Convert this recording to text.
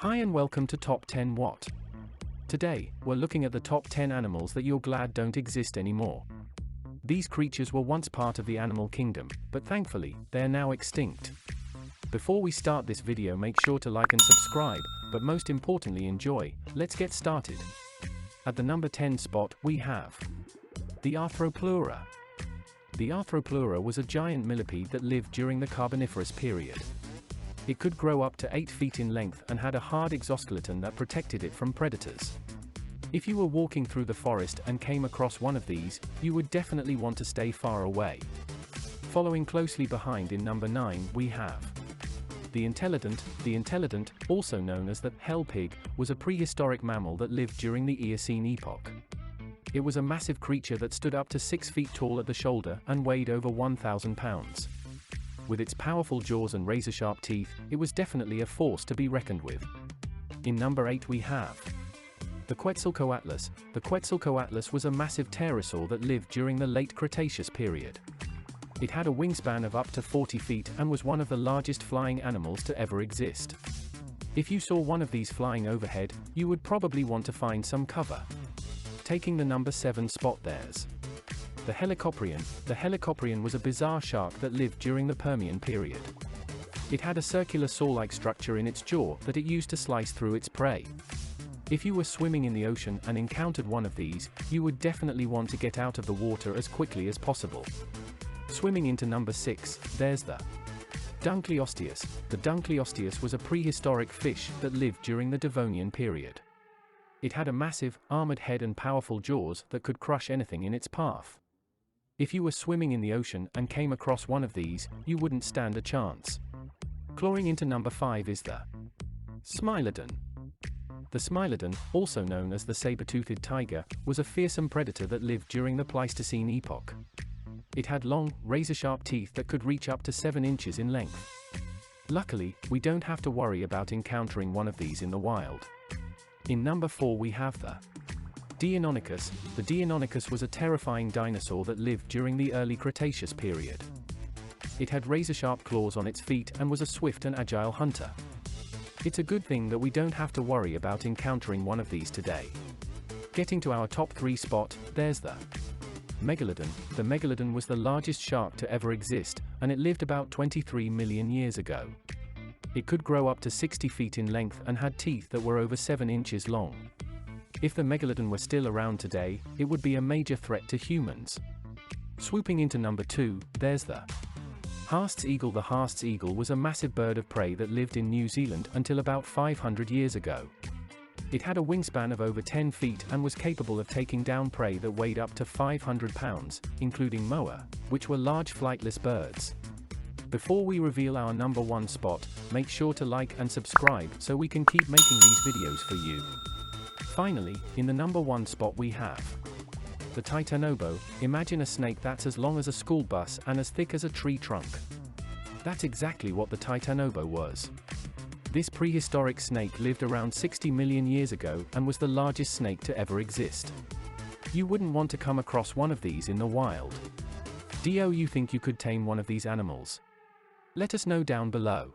Hi and welcome to Top 10 What? Today, we're looking at the top 10 animals that you're glad don't exist anymore. These creatures were once part of the animal kingdom, but thankfully, they're now extinct. Before we start this video, make sure to like and subscribe, but most importantly enjoy. Let's get started. At the number 10 spot, we have the Arthropleura. The Arthropleura was a giant millipede that lived during the Carboniferous period. It could grow up to 8 feet in length and had a hard exoskeleton that protected it from predators. If you were walking through the forest and came across one of these, you would definitely want to stay far away. Following closely behind in number 9, we have the Entelodont. The Entelodont, also known as the hell pig, was a prehistoric mammal that lived during the Eocene epoch. It was a massive creature that stood up to 6 feet tall at the shoulder and weighed over 1,000 pounds. With its powerful jaws and razor-sharp teeth, it was definitely a force to be reckoned with. In number 8 we have the Quetzalcoatlus. The Quetzalcoatlus was a massive pterosaur that lived during the late Cretaceous period. It had a wingspan of up to 40 feet and was one of the largest flying animals to ever exist. If you saw one of these flying overhead, you would probably want to find some cover. Taking the number 7 spot, there's the Helicoprion. The Helicoprion was a bizarre shark that lived during the Permian period. It had a circular saw-like structure in its jaw that it used to slice through its prey. If you were swimming in the ocean and encountered one of these, you would definitely want to get out of the water as quickly as possible. Swimming into number 6, there's the Dunkleosteus. The Dunkleosteus was a prehistoric fish that lived during the Devonian period. It had a massive, armored head and powerful jaws that could crush anything in its path. If you were swimming in the ocean and came across one of these, you wouldn't stand a chance. Clawing into number 5 is the Smilodon. The Smilodon, also known as the saber-toothed tiger, was a fearsome predator that lived during the Pleistocene epoch. It had long, razor-sharp teeth that could reach up to 7 inches in length. Luckily, we don't have to worry about encountering one of these in the wild. In number 4 we have the Deinonychus. The Deinonychus was a terrifying dinosaur that lived during the early Cretaceous period. It had razor-sharp claws on its feet and was a swift and agile hunter. It's a good thing that we don't have to worry about encountering one of these today. Getting to our top 3 spot, there's the Megalodon. The Megalodon was the largest shark to ever exist, and it lived about 23 million years ago. It could grow up to 60 feet in length and had teeth that were over 7 inches long. If the Megalodon were still around today, it would be a major threat to humans. Swooping into number 2, there's the Haast's eagle. The Haast's eagle was a massive bird of prey that lived in New Zealand until about 500 years ago. It had a wingspan of over 10 feet and was capable of taking down prey that weighed up to 500 pounds, including moa, which were large flightless birds. Before we reveal our number 1 spot, make sure to like and subscribe so we can keep making these videos for you. Finally, in the number 1 spot we have the Titanobo. Imagine a snake that's as long as a school bus and as thick as a tree trunk. That's exactly what the Titanobo was. This prehistoric snake lived around 60 million years ago and was the largest snake to ever exist. You wouldn't want to come across one of these in the wild. Do you think you could tame one of these animals? Let us know down below.